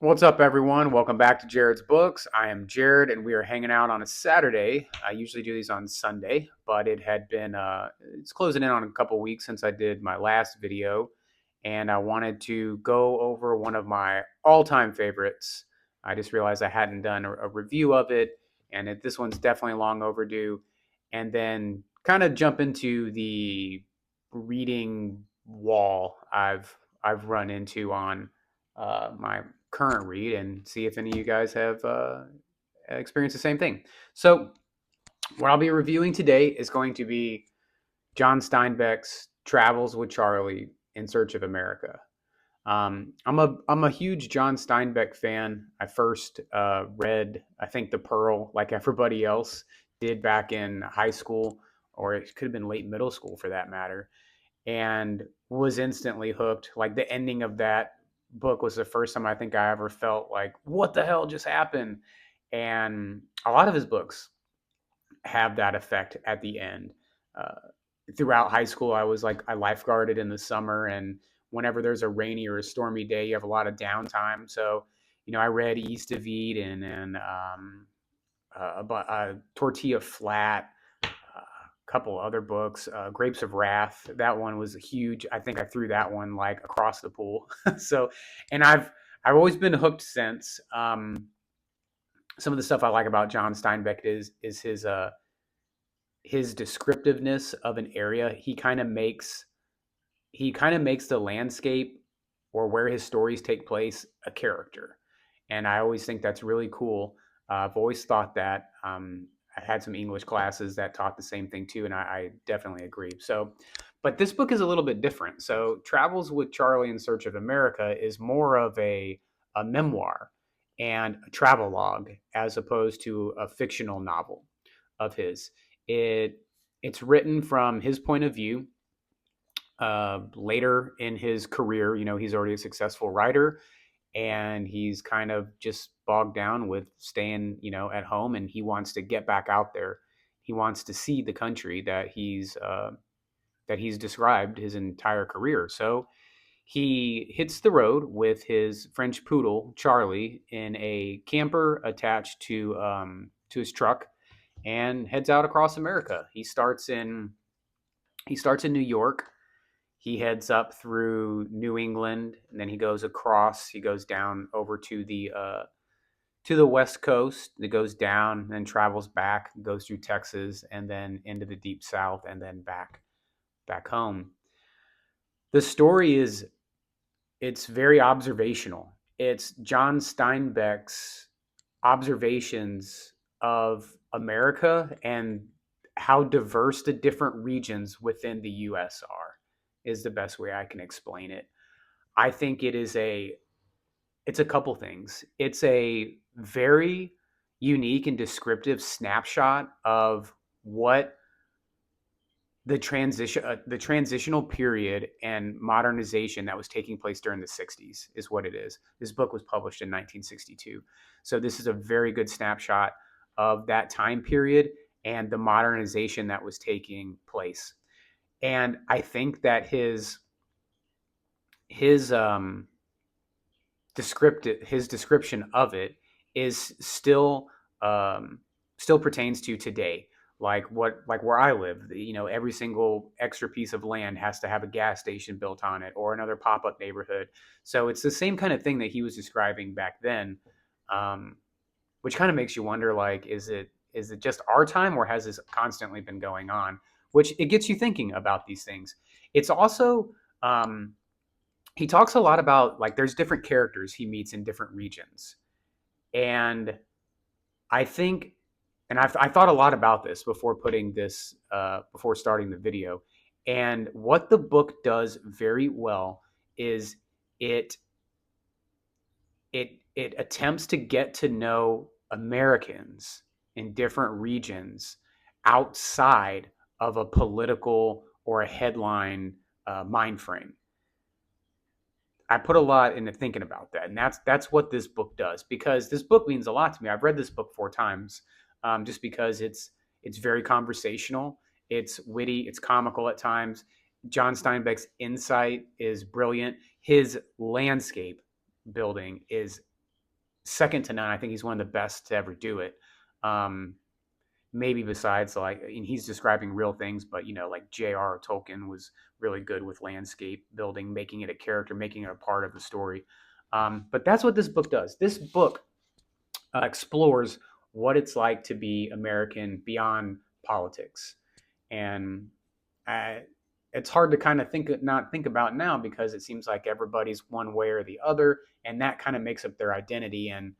What's up, everyone? Welcome back to Jared's Books. I am Jared, and we are hanging out on a Saturday. I usually do these on Sunday, but it had been it's closing in on a couple weeks since I did my last video, and I wanted to go over one of my all-time favorites. I just realized I hadn't done a review of it, and this one's definitely long overdue. And then kind of jump into the reading wall I've run into on my current read and see if any of you guys have experienced the same thing. So, what I'll be reviewing today is going to be John Steinbeck's Travels with Charley in Search of America. I'm a huge John Steinbeck fan. I first read, I think, The Pearl, like everybody else did back in high school, or it could have been late middle school for that matter, and was instantly hooked. Like the ending of that book was the first time I think I ever felt like, what the hell just happened? And a lot of his books have that effect at the end. Uh, Throughout high school, I lifeguarded in the summer, and whenever there's a rainy or a stormy day, you have a lot of downtime. So, I read East of Eden and Tortilla Flat, a couple other books, Grapes of Wrath. That one was huge. I think I threw that one like across the pool. So, and I've always been hooked since. Some of the stuff I like about John Steinbeck is his descriptiveness of an area. He kind of makes the landscape or where his stories take place a character, and I always think that's really cool. I've always thought that. I had some English classes that taught the same thing too, and I definitely agree. So, but this book is a little bit different. So, Travels with Charley in Search of America is more of a memoir and a travelogue as opposed to a fictional novel of his. It it's written from his point of view. Later in his career, he's already a successful writer, and he's kind of just bogged down with staying, at home, and he wants to get back out there. He wants to see the country that he's described his entire career. So he hits the road with his French poodle Charley in a camper attached to his truck, and heads out across America. He starts in New York. He heads up through New England, and then he goes across. He goes down over to the West Coast. It goes down, then travels back, goes through Texas, and then into the Deep South, and then back home. The story is it's very observational. It's John Steinbeck's observations of America and how diverse the different regions within the US are is the best way I can explain it. I think it's a couple things. It's a very unique and descriptive snapshot of what the transitional period and modernization that was taking place during the 60s is what it is. This book was published in 1962. So this is a very good snapshot of that time period and the modernization that was taking place. And I think that his his description of it is still pertains to today. Like where I live, every single extra piece of land has to have a gas station built on it or another pop-up neighborhood. So it's the same kind of thing that he was describing back then, um, which kind of makes you wonder, like, is it just our time, or has this constantly been going on? Which it gets you thinking about these things. It's also um, he talks a lot about, like, there's different characters he meets in different regions, and I think, and I thought a lot about this before starting the video, and what the book does very well is it it attempts to get to know Americans in different regions outside of a political or a headline mind frame. I put a lot into thinking about that, and that's what this book does, because this book means a lot to me. I've read this book 4 times, just because it's very conversational, it's witty, it's comical at times. John Steinbeck's insight is brilliant. His landscape building is second to none. I think he's one of the best to ever do it. Um, Maybe besides, like, and he's describing real things, but like J.R. Tolkien was really good with landscape building, making it a character, making it a part of the story. But that's what this book does. This book explores what it's like to be American beyond politics, and I, it's hard to kind of not think about now, because it seems like everybody's one way or the other, and that kind of makes up their identity. And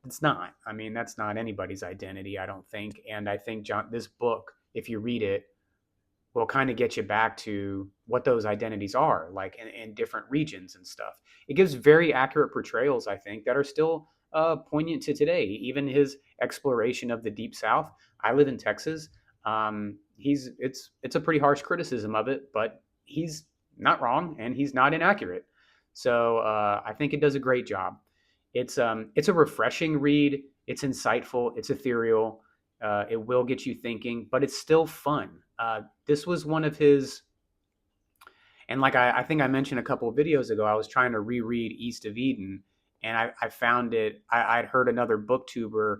it's not. I mean, that's not anybody's identity, I don't think. And I think this book, if you read it, will kind of get you back to what those identities are like in different regions and stuff. It gives very accurate portrayals, I think, that are still poignant to today. Even his exploration of the Deep South. I live in Texas. It's a pretty harsh criticism of it, but he's not wrong and he's not inaccurate. So I think it does a great job. It's a refreshing read. It's insightful. It's ethereal. It will get you thinking, but it's still fun. This was one of his, and like I think I mentioned a couple of videos ago, I was trying to reread East of Eden, and I found it. I'd heard another booktuber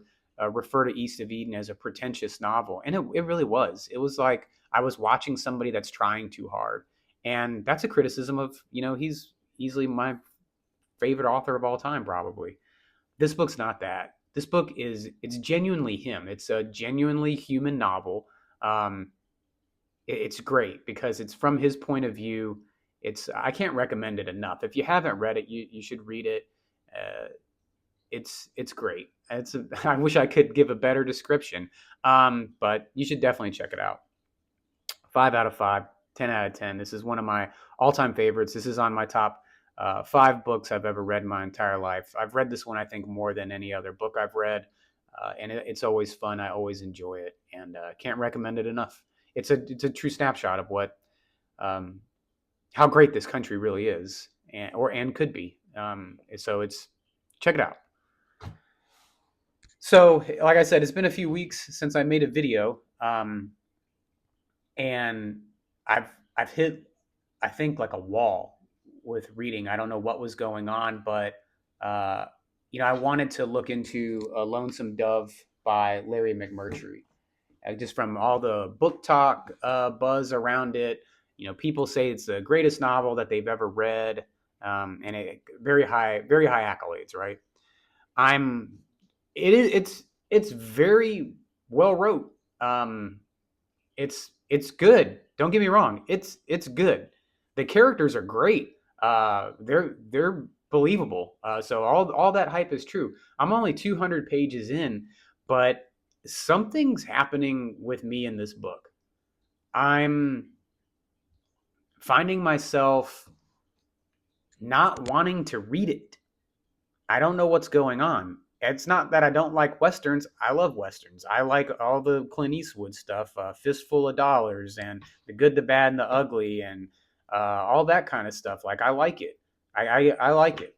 refer to East of Eden as a pretentious novel, and it really was. It was like I was watching somebody that's trying too hard, and that's a criticism of he's easily my favorite author of all time, probably. This book's not that. This book it's genuinely him. It's a genuinely human novel. Um, it's great because it's from his point of view. I can't recommend it enough. If you haven't read it, you should read it. Uh, it's great. I wish I could give a better description, but you should definitely check it out. 5 out of 5, 10 out of 10. This is one of my all-time favorites. This is on my top 5 books I've ever read in my entire life. I've read this one, I think, more than any other book I've read, and it's always fun. I always enjoy it, and can't recommend it enough. It's a true snapshot of what how great this country really is, and could be. So it's check it out. So, like I said, it's been a few weeks since I made a video, and I've hit, I think, like a wall with reading. I don't know what was going on, but uh, I wanted to look into a Lonesome Dove by Larry McMurtry. Just from all the book talk buzz around it, people say it's the greatest novel that they've ever read, and very high accolades. Right? I'm. It is. It's very well wrote. It's good. Don't get me wrong. It's good. The characters are great. They're believable. So all that hype is true. I'm only 200 pages in, but something's happening with me in this book. I'm finding myself not wanting to read it. I don't know what's going on. It's not that I don't like Westerns. I love Westerns. I like all the Clint Eastwood stuff, Fistful of Dollars, and The Good, the Bad, and the Ugly, and all that kind of stuff. Like, I like it. I like it.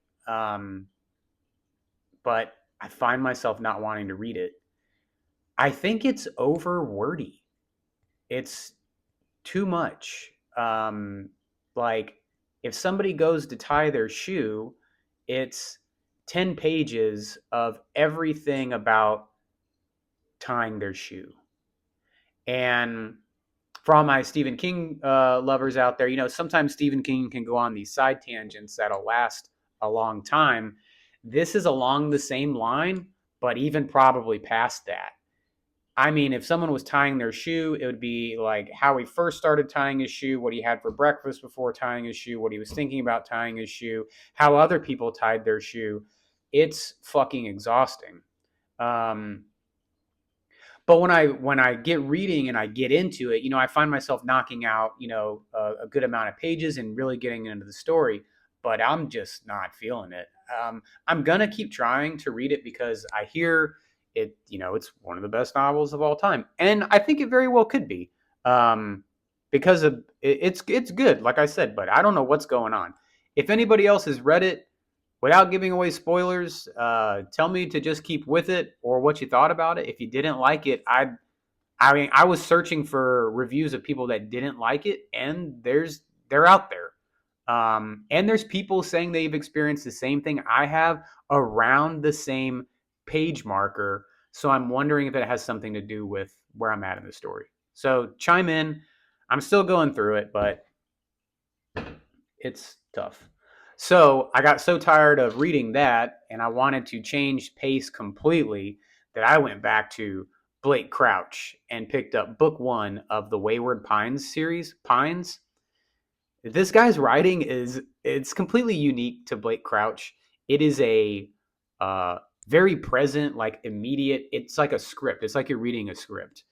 But I find myself not wanting to read it. I think it's over wordy. It's too much. Like, if somebody goes to tie their shoe, it's 10 pages of everything about tying their shoe. And for all my Stephen King lovers out there, sometimes Stephen King can go on these side tangents that'll last a long time. This is along the same line, but even probably past that. I mean, if someone was tying their shoe, it would be like how he first started tying his shoe, what he had for breakfast before tying his shoe, what he was thinking about tying his shoe, how other people tied their shoe. It's fucking exhausting. Um, but when I get reading and I get into it, I find myself knocking out, a good amount of pages and really getting into the story. But I'm just not feeling it. I'm gonna keep trying to read it because I hear it. It's one of the best novels of all time, and I think it very well could be, because of it's good, like I said. But I don't know what's going on. If anybody else has read it, without giving away spoilers, tell me to just keep with it or what you thought about it. If you didn't like it, I mean, I was searching for reviews of people that didn't like it, and they're out there. And there's people saying they've experienced the same thing I have around the same page marker. So I'm wondering if it has something to do with where I'm at in the story. So chime in. I'm still going through it, but it's tough. So I got so tired of reading that, and I wanted to change pace completely, that I went back to Blake Crouch and picked up book 1 of the Wayward Pines series. Pines. This guy's writing it's completely unique to Blake Crouch. It is a uh, very present, like immediate. It's like a script. It's like you're reading a script,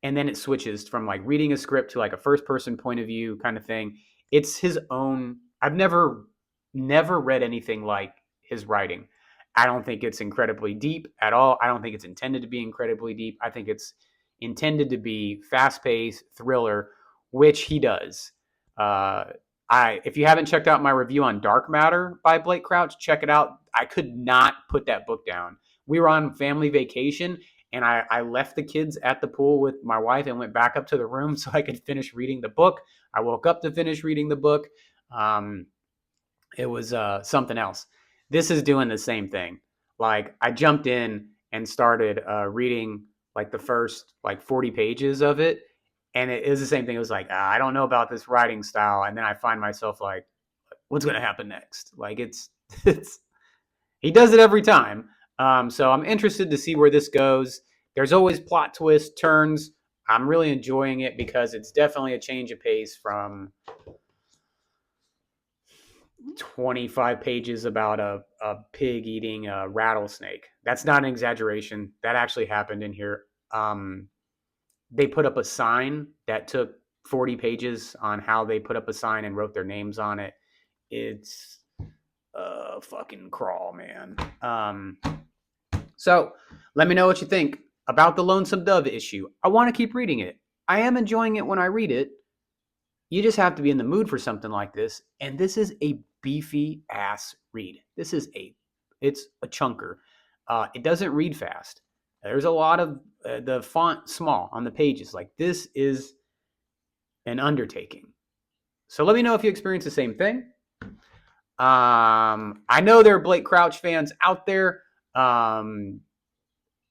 and then it switches from like reading a script to like a first person point of view kind of thing. It's his own. I've never read anything like his writing. I don't think it's incredibly deep at all. I don't think it's intended to be incredibly deep. I think it's intended to be fast paced thriller, which he does. Uh, if you haven't checked out my review on Dark Matter by Blake Crouch, check it out. I could not put that book down. We were on family vacation, and I left the kids at the pool with my wife and went back up to the room so I could finish reading the book. I woke up to finish reading the book. Um, it was something else. This is doing the same thing. Like I jumped in and started reading like the first like 40 pages of it, and it is the same thing. It was like I don't know about this writing style, and then I find myself like, what's going to happen next? Like it's he does it every time. So I'm interested to see where this goes. There's always plot twists, turns. I'm really enjoying it because it's definitely a change of pace from 25 pages about a pig eating a rattlesnake. That's not an exaggeration. That actually happened in here. They put up a sign that took 40 pages on how they put up a sign and wrote their names on it. It's a fucking crawl, man. So let me know what you think about the Lonesome Dove issue. I want to keep reading it. I am enjoying it when I read it. You just have to be in the mood for something like this. And this is a beefy ass read. It's a chunker. It doesn't read fast. There's a lot of the font small on the pages. Like this is an undertaking. So let me know if you experience the same thing. I know there are Blake Crouch fans out there. I'm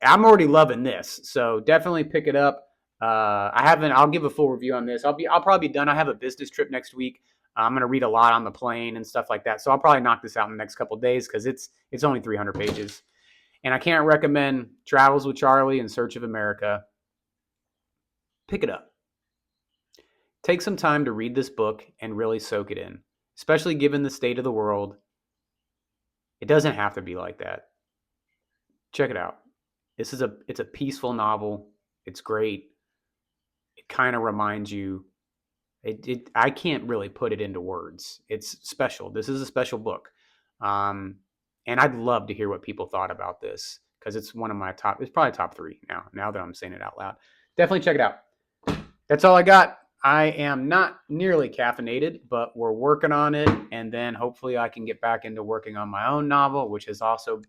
already loving this, so definitely pick it up. I'll give a full review on this. I'll probably be done. I have a business trip next week. I'm going to read a lot on the plane and stuff like that. So I'll probably knock this out in the next couple of days because it's only 300 pages. And I can't recommend Travels with Charley in Search of America. Pick it up. Take some time to read this book and really soak it in, especially given the state of the world. It doesn't have to be like that. Check it out. It's a peaceful novel. It's great. It kind of reminds you. I can't really put it into words. It's special. This is a special book. And I'd love to hear what people thought about this because it's one of my top. It's probably top 3 now that I'm saying it out loud. Definitely check it out. That's all I got. I am not nearly caffeinated, but we're working on it. And then hopefully I can get back into working on my own novel, which has also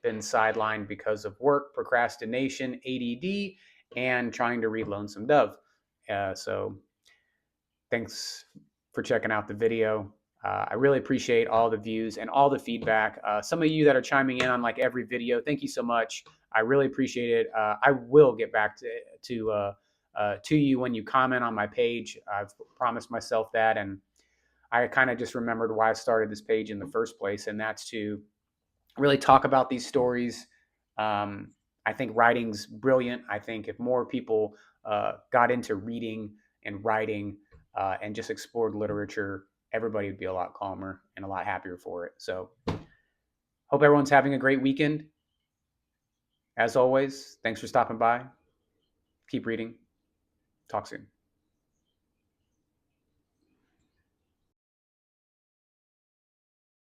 been sidelined because of work, procrastination, ADD, and trying to read Lonesome Dove. So thanks for checking out the video. I really appreciate all the views and all the feedback. Some of you that are chiming in on like every video, thank you so much. I really appreciate it. I will get back to you when you comment on my page. I've promised myself that, and I kind of just remembered why I started this page in the first place, and that's to really talk about these stories. I think writing's brilliant. I think if more people got into reading and writing and just explored literature, everybody would be a lot calmer and a lot happier for it. So hope everyone's having a great weekend. As always, thanks for stopping by. Keep reading. Talk soon.